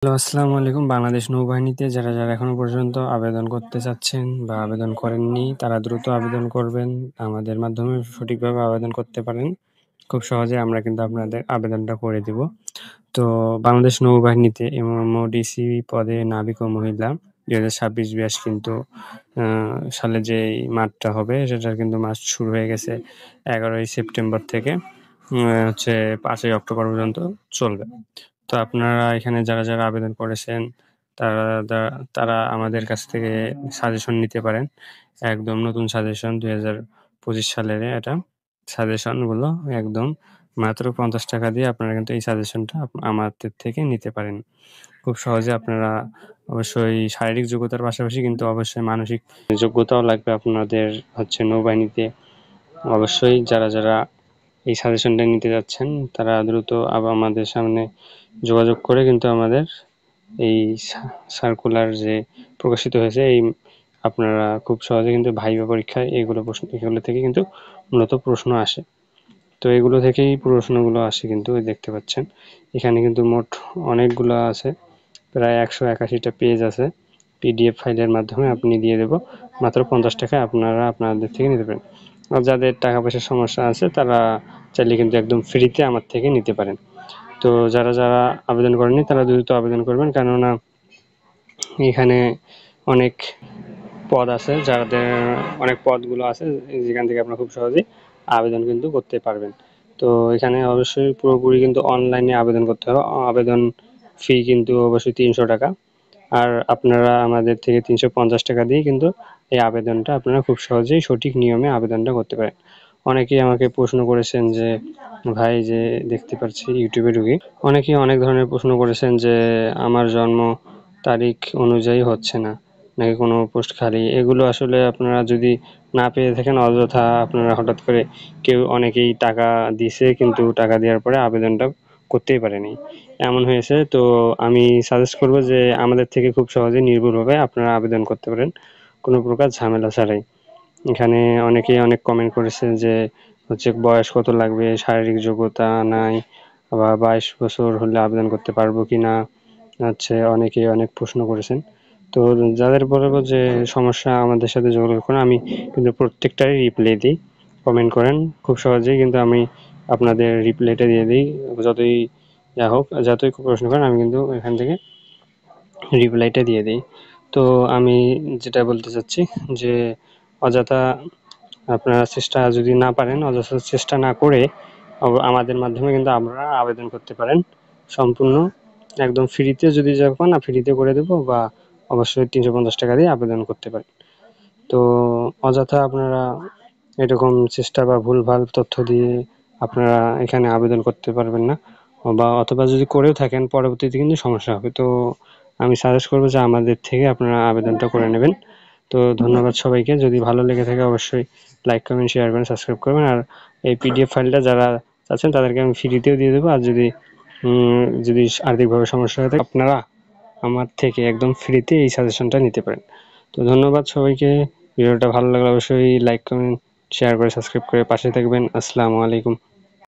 Hello, আসসালামু আলাইকুম। বাংলাদেশ নৌবাহিনীতে যারা এখনো পর্যন্ত আবেদন করতে চাচ্ছেন বা আবেদন করেননি, তারা দ্রুত আবেদন করবেন। আমাদের মাধ্যমে সঠিকভাবে আবেদন করতে পারেন। খুব সহজে আমরা কিন্তু আপনাদের আবেদনটা করে দিব। তো বাংলাদেশ নৌবাহিনীতে এমওডিসি পদে নাবিক ও মহিলা ২০২৬ ব্যাচ কিন্তু আ সালে যেই মাঠটা হবে সেটার কিন্তু মাঠ শুরু হয়ে গেছে ১১ই সেপ্টেম্বর থেকে হচ্ছে ৫ই অক্টোবর পর্যন্ত চলবে। তো আপনারা এখানে যারা আবেদন করেছেন তারা তারা আমাদের কাছ থেকে সাজেশন নিতে পারেন। একদম নতুন সাজেশন ২০২৫ সালের এটা। সাজেশনগুলো একদম মাত্র ৳৫০ দিয়ে আপনারা কিন্তু এই সাজেশনটা আমাদের থেকে নিতে পারেন। খুব সহজে আপনারা অবশ্যই শারীরিক যোগ্যতার পাশাপাশি কিন্তু অবশ্যই মানসিক যোগ্যতাও লাগবে আপনাদের হচ্ছে নৌবাহিনীতে। অবশ্যই যারা এই সাজেশনটা নিতে যাচ্ছেন তারা দ্রুত আমাদের সামনে যোগাযোগ করে কিন্তু আমাদের এই সার্কুলার যে প্রকাশিত হয়েছে আপনারা খুব সহজে কিন্তু ভাইভা পরীক্ষায় এগুলো থেকে কিন্তু মূলত প্রশ্ন আসে। তো এগুলো থেকেই প্রশ্নগুলো আসে কিন্তু দেখতে পাচ্ছেন। এখানে কিন্তু মোট অনেকগুলো আছে। প্রায় ১৮১টা পেজ আছে। পিডিএফ ফাইলের মাধ্যমে আপনি দিয়ে দেব। মাত্র ৳৫০ আপনারা আপনাদের থেকে নিতে পারেন। আর যাদের টাকা পয়সার সমস্যা আছে তারা চাইলে কিন্তু একদম ফ্রিতে আমার থেকে নিতে পারেন। তো যারা আবেদন করেননি তারা দ্রুত আবেদন করবেন, কেননা এখানে অনেক পদ আছে, যাদের অনেক পদগুলো আছে যেখান থেকে আপনারা খুব সহজেই আবেদন কিন্তু করতে পারবেন। তো এখানে অবশ্যই পুরোপুরি কিন্তু অনলাইনে আবেদন করতে হবে। আবেদন ফি কিন্তু অবশ্যই ৳৩০০। আর আপনারা আমাদের থেকে ৳৩৫০ দিয়ে কিন্তু এই আবেদনটা আপনারা খুব সহজেই সঠিক নিয়মে আবেদনটা করতে পারেন। অনেকেই আমাকে প্রশ্ন করেছেন যে, ভাই যে দেখতে পাচ্ছি ইউটিউবে ঢুকে অনেকেই অনেক ধরনের প্রশ্ন করেছেন যে, আমার জন্ম তারিখ অনুযায়ী হচ্ছে না, নাকি কোনো পোস্ট খালি। এগুলো আসলে আপনারা যদি না পেয়ে থাকেন, অযথা আপনারা হঠাৎ করে অনেকেই টাকা দিছে কিন্তু টাকা দেওয়ার পরে আবেদনটা করতেই পারেনি। এমন হয়েছে। তো আমি সাজেস্ট করব যে আমাদের থেকে খুব সহজেই নির্ভুলভাবে আপনারা আবেদন করতে পারেন, কোনো প্রকার ঝামেলা ছাড়াই। এখানে অনেকেই অনেক কমেন্ট করেছে যে হচ্ছে বয়স কত লাগবে, শারীরিক যোগ্যতা নাই, বা 22 বছর হলে আবেদন করতে পারবো কিনা, অনেকেই অনেক প্রশ্ন করেছেন। তো যাদের বলবো যে সমস্যা আমাদের সাথে যোগাযোগ করুন, আমি কিন্তু প্রত্যেকটারই রিপ্লাই দিই। কমেন্ট করেন, খুব সহজেই কিন্তু আমি আপনাদের রিপ্লাইটা দিয়ে দিই। যতই হোক, যতই প্রশ্ন করেন আমি কিন্তু এখান থেকে রিপ্লাইটা দিয়ে দিই। তো আমি যেটা বলতে চাচ্ছি যে অযথা আপনারা চেষ্টা যদি না পারেন, অযথা চেষ্টা না করে আমাদের মাধ্যমে কিন্তু আপনারা আবেদন করতে পারেন। সম্পূর্ণ একদম ফ্রিতে যদি পান, ফ্রিতে করে দেবো, বা অবশ্যই ৳৩৫০ দিয়ে আবেদন করতে পারেন। তো অযথা আপনারা এরকম চেষ্টা বা ভুলভাল তথ্য দিয়ে আপনারা এখানে আবেদন করতে পারবেন না, অথবা যদি করেও থাকেন পরবর্তীতে কিন্তু সমস্যা হবে। তো আমি সাজেস্ট করব যে আমাদের থেকে আপনারা আবেদনটা করে নেবেন। তো ধন্যবাদ সবাইকে। যদি ভালো লেগে থাকে অবশ্যই লাইক, কমেন্ট, শেয়ার করবেন, সাবস্ক্রাইব করবেন। আর এই পিডিএফ ফাইলটা যারা চাচ্ছেন তাদেরকে আমি ফ্রিতেও দিয়ে দেবো। আর যদি আর্থিকভাবে সমস্যা হয়ে থাকে, আপনারা আমার থেকে একদম ফ্রিতে এই সাজেশনটা নিতে পারেন। তো ধন্যবাদ সবাইকে। ভিডিওটা ভালো লাগলে অবশ্যই লাইক, কমেন্ট, শেয়ার করে সাবস্ক্রাইব করে পাশে থাকবেন। আসসালামু আলাইকুম।